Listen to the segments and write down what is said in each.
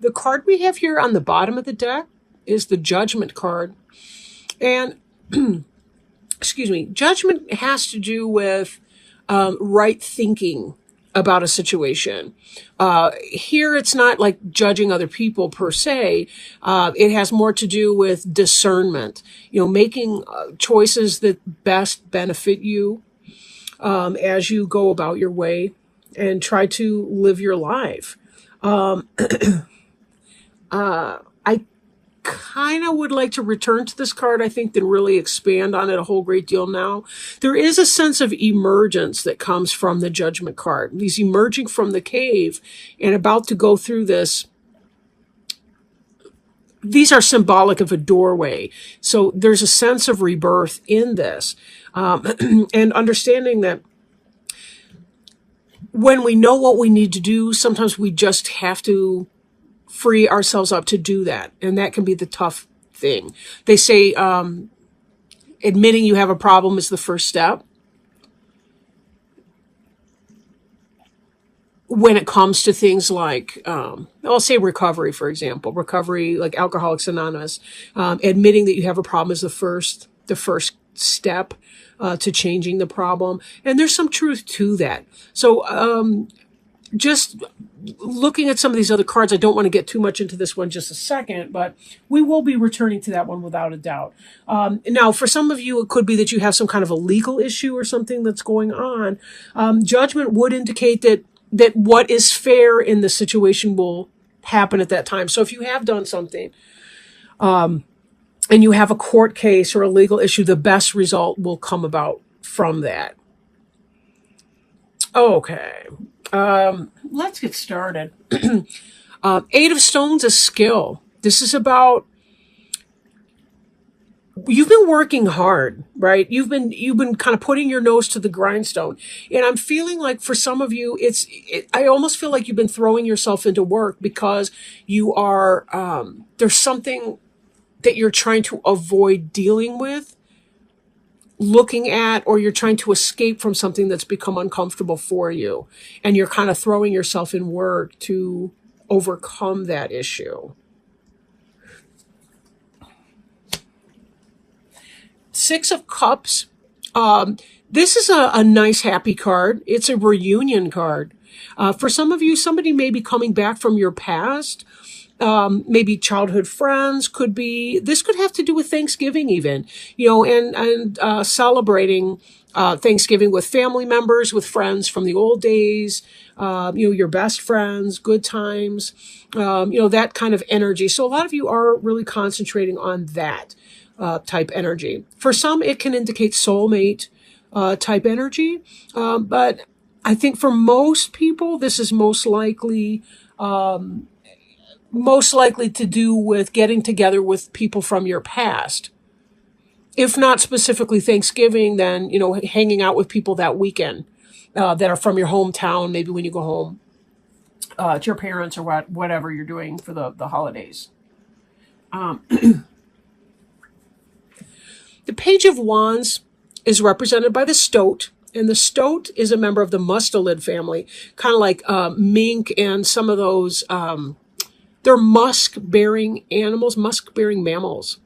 The card we have here on the bottom of the deck is the Judgment card. And, excuse me, judgment has to do with right thinking about a situation. Here, it's not like judging other people per se. It has more to do with discernment, making choices that best benefit you as you go about your way and try to live your life. Um, I kind of would like to return to this card, I think, than really expand on it a whole great deal now. There is a sense of emergence that comes from the Judgment card. He's emerging from the cave and about to go through this. These are symbolic of a doorway. So there's a sense of rebirth in this. And understanding that when we know what we need to do, sometimes we just have to free ourselves up to do that. And that can be the tough thing. They say admitting you have a problem is the first step. When it comes to things like, I'll say recovery, for example, recovery, like Alcoholics Anonymous, admitting that you have a problem is the first step to changing the problem. And there's some truth to that. So, just looking at some of these other cards, I don't want to get too much into this one just a second, but we will be returning to that one without a doubt. Now, for some of you, it could be that you have some kind of a legal issue or something that's going on. Judgment would indicate that what is fair in the situation will happen at that time. So if you have done something, and you have a court case or a legal issue, the best result will come about from that. Okay. Let's get started. Eight of Stones is skill. This is about, you've been working hard, right? You've been kind of putting your nose to the grindstone. And I'm feeling like for some of you, I almost feel like you've been throwing yourself into work because you are, there's something that you're trying to avoid dealing with, looking at, or you're trying to escape from something that's become uncomfortable for you. And you're kind of throwing yourself in work to overcome that issue. Six of Cups. This is a nice, happy card. It's a reunion card. For some of you, somebody may be coming back from your past. Maybe childhood friends this could have to do with Thanksgiving even, and celebrating, Thanksgiving with family members, with friends from the old days, your best friends, good times, that kind of energy. So a lot of you are really concentrating on that, type energy. For some, it can indicate soulmate, type energy. But I think for most people, this is most likely to do with getting together with people from your past. If not specifically Thanksgiving, then, hanging out with people that weekend, that are from your hometown, maybe when you go home, to your parents or whatever you're doing for the holidays. The Page of Wands is represented by the stoat. And the stoat is a member of the mustelid family, kind of like mink and some of those, they're musk-bearing animals, musk-bearing mammals,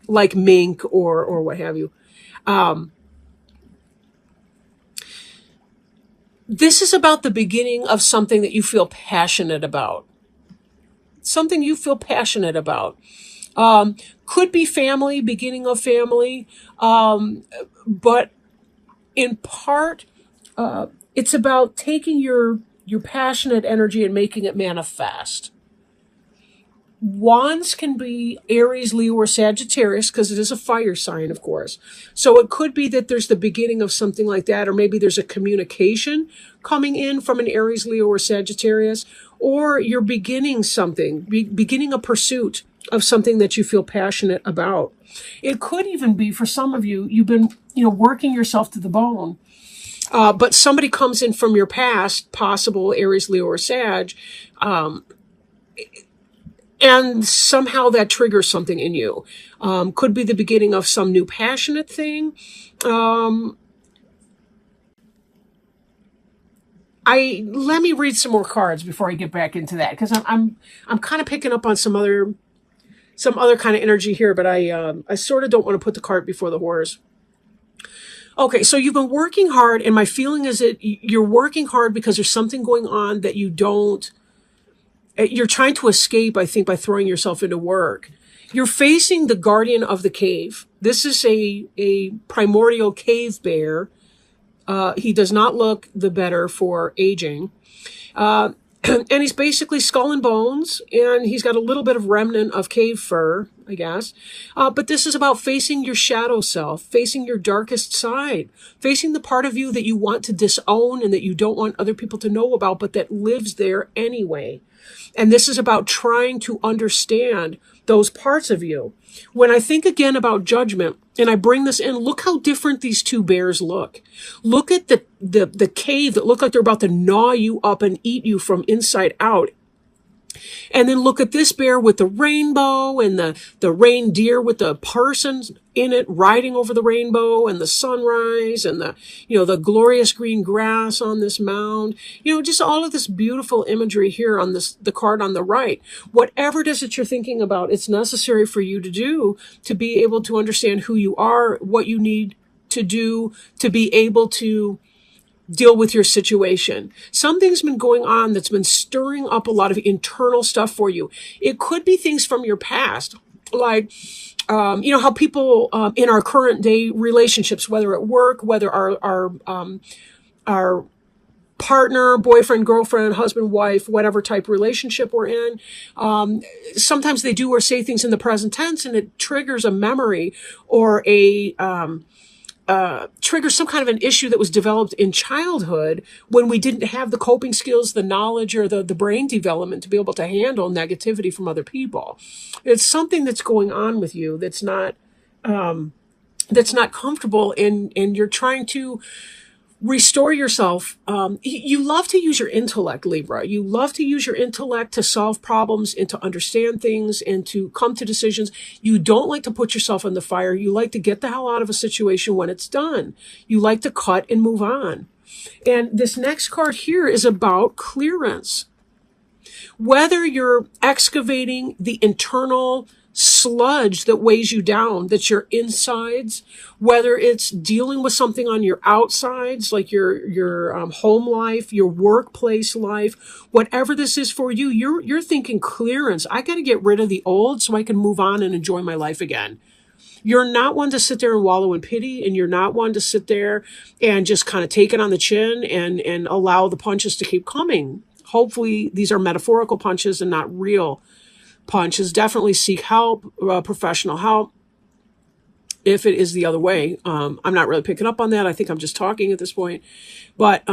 like mink or what have you. This is about the beginning of something that you feel passionate about. Something you feel passionate about. Could be family, beginning of family, but in part, it's about taking your passionate energy and making it manifest. Wands can be Aries, Leo, or Sagittarius because it is a fire sign, of course. So it could be that there's the beginning of something like that, or maybe there's a communication coming in from an Aries, Leo, or Sagittarius, or you're beginning something, beginning a pursuit of something that you feel passionate about. It could even be, for some of you, you've been, working yourself to the bone. But somebody comes in from your past, possible Aries, Leo, or Sag, and somehow that triggers something in you. Could be the beginning of some new passionate thing. let me read some more cards before I get back into that, because I'm kind of picking up on some other kind of energy here, but I sort of don't want to put the cart before the horse. Okay, so you've been working hard, and my feeling is that you're working hard because there's something going on that you're trying to escape, I think, by throwing yourself into work. You're facing the guardian of the cave. This is a primordial cave bear. He does not look the better for aging. And he's basically skull and bones, and he's got a little bit of remnant of cave fur, I guess. But this is about facing your shadow self, facing your darkest side, facing the part of you that you want to disown and that you don't want other people to know about, but that lives there anyway. And this is about trying to understand those parts of you. When I think again about judgment, and I bring this in, look how different these two bears look. Look at the cave that look like they're about to gnaw you up and eat you from inside out. And then look at this bear with the rainbow and the reindeer with the person in it riding over the rainbow and the sunrise and the glorious green grass on this mound. Just all of this beautiful imagery here on the card on the right. Whatever it is that you're thinking about, it's necessary for you to do to be able to understand who you are, what you need to do to be able to deal with your situation. Something's been going on that's been stirring up a lot of internal stuff for you. It could be things from your past, like, how people in our current day relationships, whether at work, whether our partner, boyfriend, girlfriend, husband, wife, whatever type relationship we're in. Sometimes they do or say things in the present tense, and it triggers a memory or triggers some kind of an issue that was developed in childhood when we didn't have the coping skills, the knowledge, or the brain development to be able to handle negativity from other people. It's something that's going on with you that's not comfortable, and you're trying to restore yourself. You love to use your intellect, Libra. You love to use your intellect to solve problems and to understand things and to come to decisions. You don't like to put yourself in the fire. You like to get the hell out of a situation when it's done. You like to cut and move on. And this next card here is about clearance. Whether you're excavating the internal sludge that weighs you down, that's your insides, whether it's dealing with something on your outsides, like your home life, your workplace life, whatever this is for you, you're thinking clearance. I got to get rid of the old so I can move on and enjoy my life again. You're not one to sit there and wallow in pity, and you're not one to sit there and just kind of take it on the chin and allow the punches to keep coming. Hopefully these are metaphorical punches and not real punches. Definitely seek help, professional help, if it is the other way. I'm not really picking up on that. I think I'm just talking at this point. But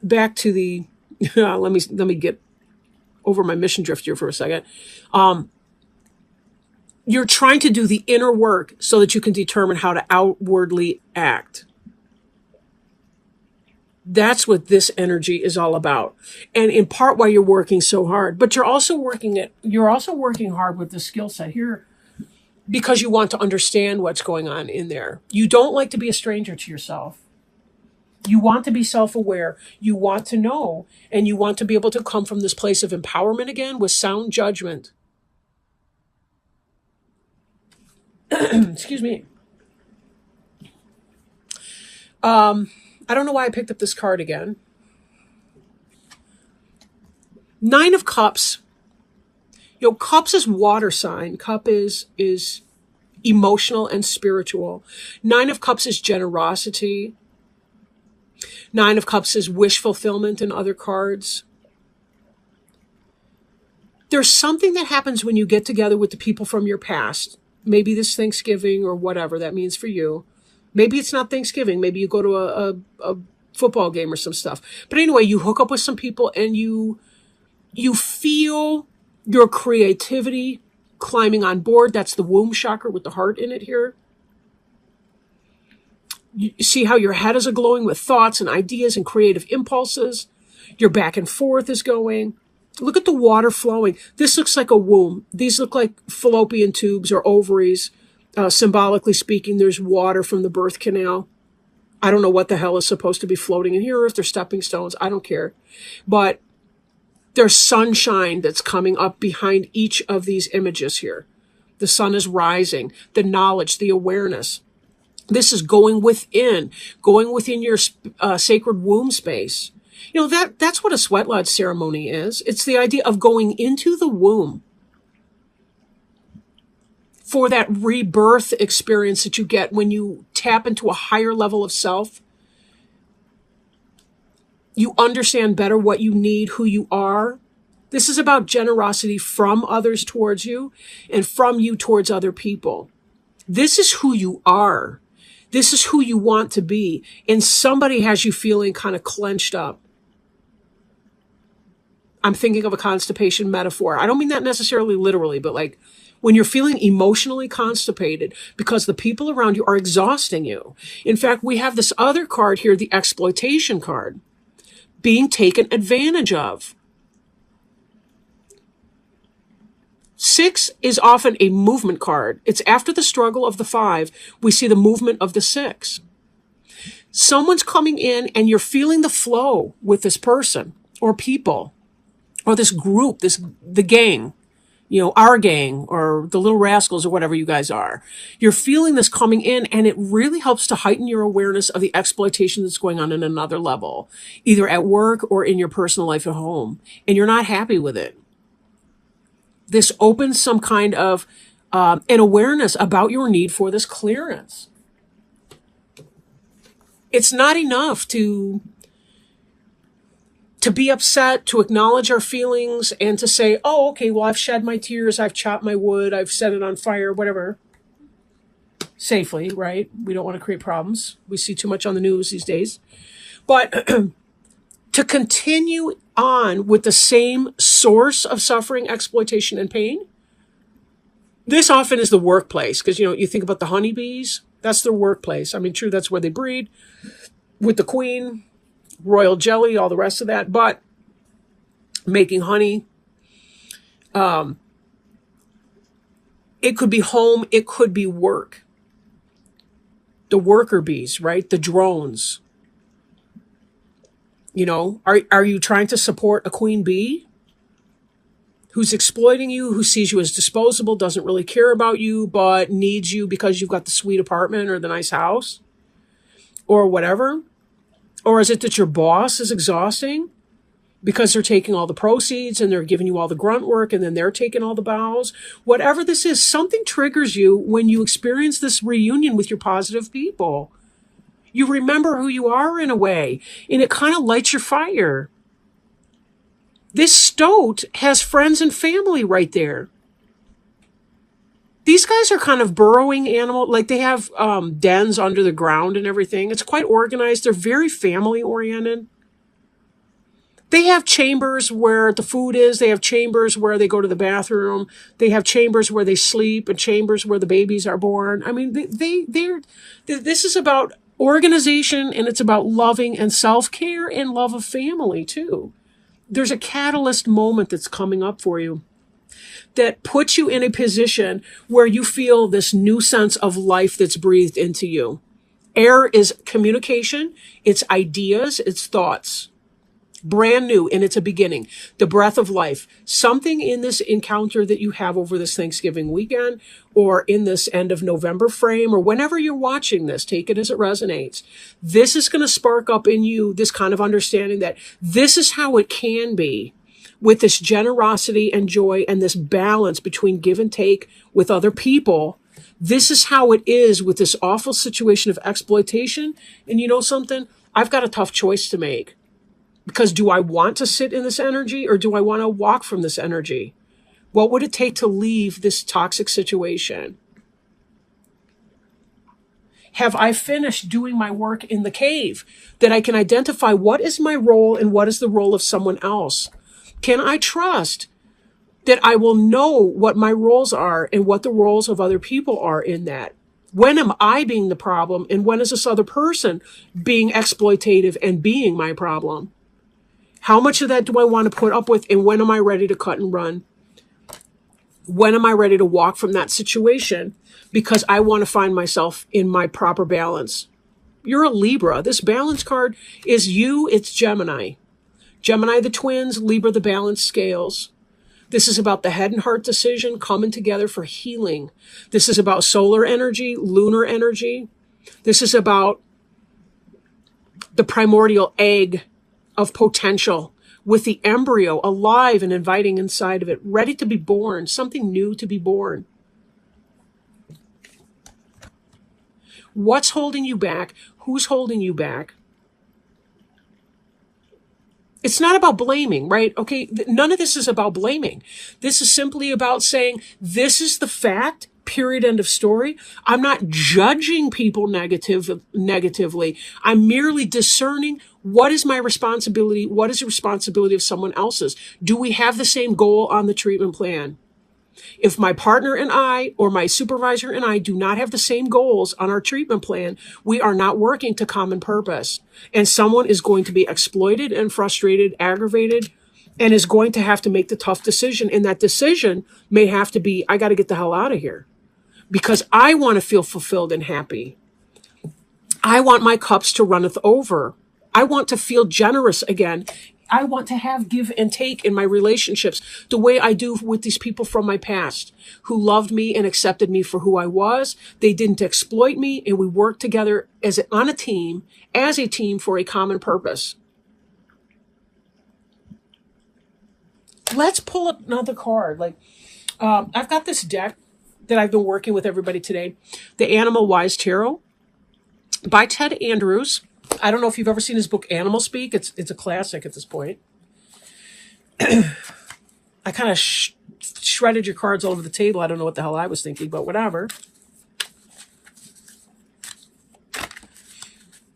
back to the, let me get over my mission drift here for a second. You're trying to do the inner work so that you can determine how to outwardly act. That's what this energy is all about. And in part why you're working so hard. But you're also working hard with the skill set here because you want to understand what's going on in there. You don't like to be a stranger to yourself. You want to be self-aware. You want to know, and you want to be able to come from this place of empowerment again with sound judgment. Excuse me. I don't know why I picked up this card again. 9 of Cups. Cups is water sign. Cup is emotional and spiritual. 9 of Cups is generosity. 9 of Cups is wish fulfillment in other cards. There's something that happens when you get together with the people from your past. Maybe this Thanksgiving or whatever that means for you. Maybe it's not Thanksgiving. Maybe you go to a football game or some stuff. But anyway, you hook up with some people and you feel your creativity climbing on board. That's the womb chakra with the heart in it here. You see how your head is glowing with thoughts and ideas and creative impulses. Your back and forth is going. Look at the water flowing. This looks like a womb. These look like fallopian tubes or ovaries. Symbolically speaking, there's water from the birth canal. I don't know what the hell is supposed to be floating in here, or if they're stepping stones. I don't care. But there's sunshine that's coming up behind each of these images here. The sun is rising, the knowledge, the awareness. This is going within your sacred womb space. You know, that's what a sweat lodge ceremony is. It's the idea of going into the womb for that rebirth experience that you get when you tap into a higher level of self. You understand better what you need, who you are. This is about generosity from others towards you and from you towards other people. This is who you are. This is who you want to be. And somebody has you feeling kind of clenched up. I'm thinking of a constipation metaphor. I don't mean that necessarily literally, but like when you're feeling emotionally constipated because the people around you are exhausting you. In fact, we have this other card here, the exploitation card, being taken advantage of. 6 is often a movement card. It's after the struggle of the 5, we see the movement of the 6. Someone's coming in and you're feeling the flow with this person or people or this group, the gang, you know, our gang or the Little Rascals or whatever you guys are. You're feeling this coming in, and it really helps to heighten your awareness of the exploitation that's going on another level, either at work or in your personal life at home, and you're not happy with it. This opens some kind of an awareness about your need for this clearance. It's not enough to be upset, to acknowledge our feelings, and to say, oh, okay, well, I've shed my tears, I've chopped my wood, I've set it on fire, whatever. Safely, right? We don't want to create problems. We see too much on the news these days. But to continue on with the same source of suffering, exploitation, and pain, this often is the workplace. Because, you know, you think about the honeybees, that's their workplace. I mean, true, that's where they breed with the queen, royal jelly, all the rest of that. But making honey, it could be home, it could be work. The worker bees, right? The drones. You know, are you trying to support a queen bee who's exploiting you, who sees you as disposable, doesn't really care about you, but needs you because you've got the sweet apartment or the nice house or whatever? Or is it that your boss is exhausting because they're taking all the proceeds and they're giving you all the grunt work and then they're taking all the bows? Whatever this is, something triggers you when you experience this reunion with your positive people. You remember who you are in a way, and it kind of lights your fire. This stoat has friends and family right there. These guys are kind of burrowing animal, like they have dens under the ground and everything. It's quite organized. They're very family oriented. They have chambers where the food is. They have chambers where they go to the bathroom. They have chambers where they sleep and chambers where the babies are born. I mean, this is about organization, and it's about loving and self-care and love of family too. There's a catalyst moment that's coming up for you that puts you in a position where you feel this new sense of life that's breathed into you. Air is communication, it's ideas, it's thoughts. Brand new, and it's a beginning. The breath of life. Something in this encounter that you have over this Thanksgiving weekend or in this end of November frame or whenever you're watching this, take it as it resonates. This is going to spark up in you this kind of understanding that this is how it can be, with this generosity and joy and this balance between give and take with other people. This is how it is with this awful situation of exploitation. And you know something? I've got a tough choice to make. Because do I want to sit in this energy or do I want to walk from this energy? What would it take to leave this toxic situation? Have I finished doing my work in the cave that I can identify what is my role and what is the role of someone else? Can I trust that I will know what my roles are and what the roles of other people are in that? When am I being the problem, and when is this other person being exploitative and being my problem? How much of that do I want to put up with, and when am I ready to cut and run? When am I ready to walk from that situation because I want to find myself in my proper balance? You're a Libra. This balance card is you. It's Gemini. Gemini, the twins, Libra, the balance scales. This is about the head and heart decision coming together for healing. This is about solar energy, lunar energy. This is about the primordial egg of potential with the embryo alive and inviting inside of it, ready to be born, something new to be born. What's holding you back? Who's holding you back? It's not about blaming, right? Okay, none of this is about blaming. This is simply about saying, this is the fact, period, end of story. I'm not judging people negatively. I'm merely discerning what is my responsibility, what is the responsibility of someone else's. Do we have the same goal on the treatment plan? If my partner and I, or my supervisor and I, do not have the same goals on our treatment plan, we are not working to common purpose. And someone is going to be exploited and frustrated, aggravated, and is going to have to make the tough decision. And that decision may have to be, I got to get the hell out of here because I want to feel fulfilled and happy. I want my cups to runneth over. I want to feel generous again. I want to have give and take in my relationships the way I do with these people from my past who loved me and accepted me for who I was. They didn't exploit me, and we worked together as a team for a common purpose. Let's pull up another card. I've got this deck that I've been working with everybody today, the Animal Wise Tarot by Ted Andrews. I don't know if you've ever seen his book, Animal Speak. It's a classic at this point. I kind of shredded your cards all over the table. I don't know what the hell I was thinking, but whatever.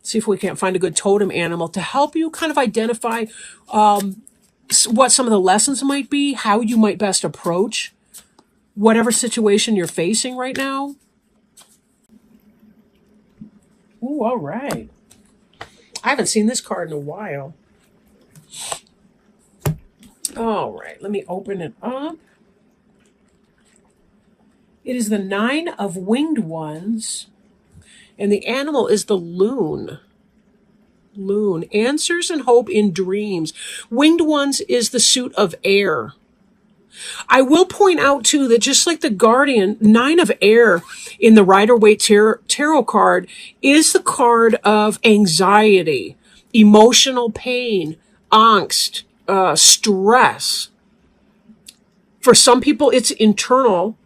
See if we can't find a good totem animal to help you kind of identify what some of the lessons might be, how you might best approach whatever situation you're facing right now. Ooh, all right. I haven't seen this card in a while. All right, let me open it up. It is the 9 of Winged Ones, and the animal is the loon. Loon. Answers and hope in dreams. Winged Ones is the suit of air. I will point out, too, that just like the Guardian, 9 of Air in the Rider-Waite Tarot card is the card of anxiety, emotional pain, angst, stress. For some people, it's internal.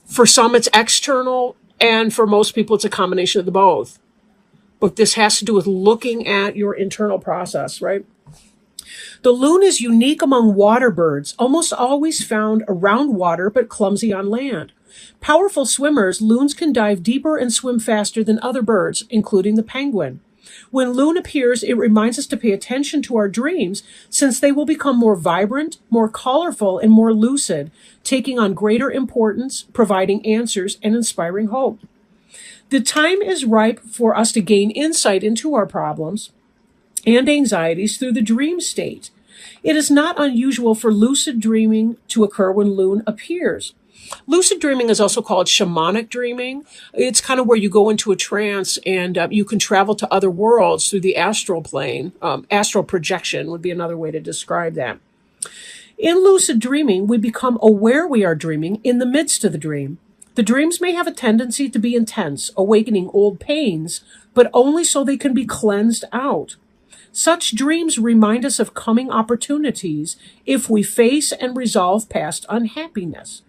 For some, it's external. And for most people, it's a combination of the both. But this has to do with looking at your internal process, right? The loon is unique among water birds, almost always found around water but clumsy on land. Powerful swimmers, loons can dive deeper and swim faster than other birds, including the penguin. When loon appears, it reminds us to pay attention to our dreams, since they will become more vibrant, more colorful, and more lucid, taking on greater importance, providing answers, and inspiring hope. The time is ripe for us to gain insight into our problems and anxieties through the dream state. It is not unusual for lucid dreaming to occur when loon appears. Lucid dreaming is also called shamanic dreaming. It's kind of where you go into a trance and you can travel to other worlds through the astral plane. Astral projection would be another way to describe that. In lucid dreaming, we become aware we are dreaming in the midst of the dream. The dreams may have a tendency to be intense, awakening old pains, but only so they can be cleansed out. Such dreams remind us of coming opportunities if we face and resolve past unhappiness.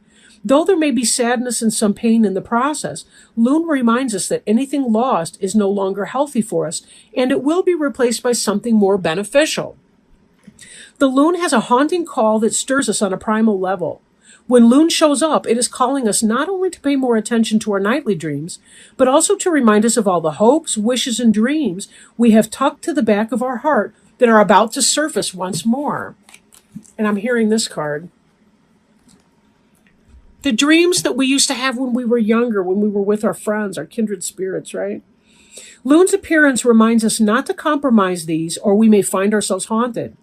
Though there may be sadness and some pain in the process, loon reminds us that anything lost is no longer healthy for us, and it will be replaced by something more beneficial. The loon has a haunting call that stirs us on a primal level. When loon shows up, it is calling us not only to pay more attention to our nightly dreams, but also to remind us of all the hopes, wishes, and dreams we have tucked to the back of our heart that are about to surface once more. And I'm hearing this card. The dreams that we used to have when we were younger, when we were with our friends, our kindred spirits, right? Loon's appearance reminds us not to compromise these, or we may find ourselves haunted.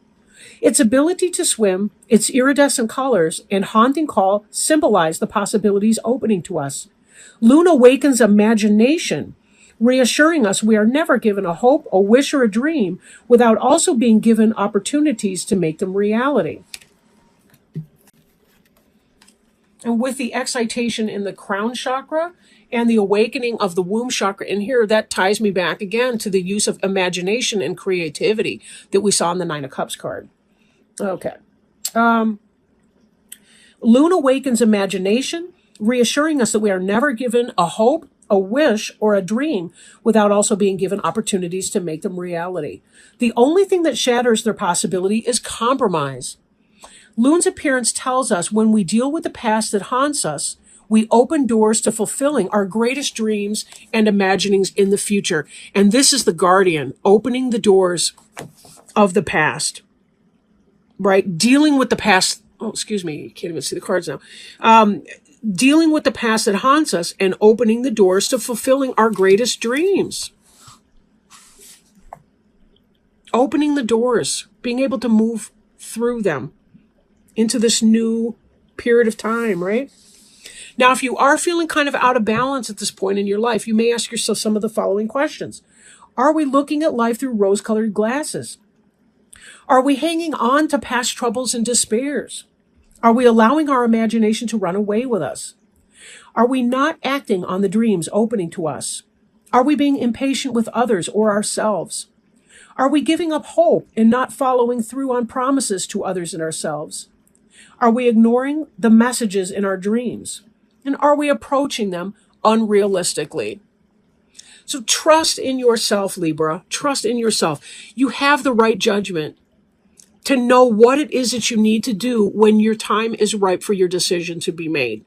Its ability to swim, its iridescent colors, and haunting call symbolize the possibilities opening to us. Loon awakens imagination, reassuring us we are never given a hope, a wish, or a dream without also being given opportunities to make them reality. And with the excitation in the crown chakra and the awakening of the womb chakra in here, that ties me back again to the use of imagination and creativity that we saw in the Nine of Cups card. Okay. Moon awakens imagination, reassuring us that we are never given a hope, a wish, or a dream without also being given opportunities to make them reality. The only thing that shatters their possibility is compromise. Moon's appearance tells us when we deal with the past that haunts us, we open doors to fulfilling our greatest dreams and imaginings in the future. And this is the guardian, opening the doors of the past, right? Dealing with the past. Oh, excuse me. You can't even see the cards now. Dealing with the past that haunts us and opening the doors to fulfilling our greatest dreams. Opening the doors, being able to move through them into this new period of time, right? Now, if you are feeling kind of out of balance at this point in your life, you may ask yourself some of the following questions. Are we looking at life through rose-colored glasses? Are we hanging on to past troubles and despairs? Are we allowing our imagination to run away with us? Are we not acting on the dreams opening to us? Are we being impatient with others or ourselves? Are we giving up hope and not following through on promises to others and ourselves? Are we ignoring the messages in our dreams? And are we approaching them unrealistically? So trust in yourself, Libra. Trust in yourself. You have the right judgment to know what it is that you need to do when your time is ripe for your decision to be made.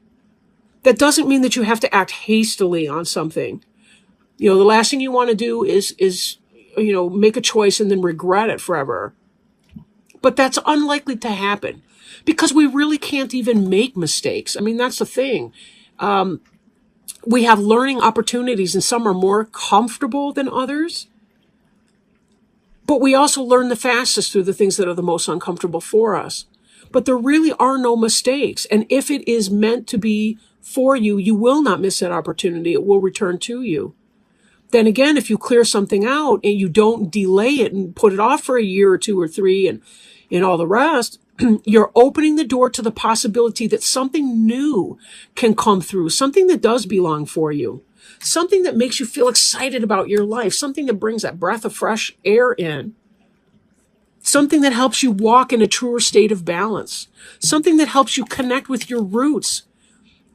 That doesn't mean that you have to act hastily on something. The last thing you want to do is make a choice and then regret it forever. But that's unlikely to happen because we really can't even make mistakes. I mean, that's the thing. We have learning opportunities and some are more comfortable than others. But we also learn the fastest through the things that are the most uncomfortable for us. But there really are no mistakes. And if it is meant to be for you, you will not miss that opportunity. It will return to you. Then again, if you clear something out and you don't delay it and put it off for a year or two or three and all the rest, you're opening the door to the possibility that something new can come through, something that does belong for you, something that makes you feel excited about your life, something that brings that breath of fresh air in, something that helps you walk in a truer state of balance, something that helps you connect with your roots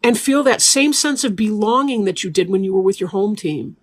and feel that same sense of belonging that you did when you were with your home team.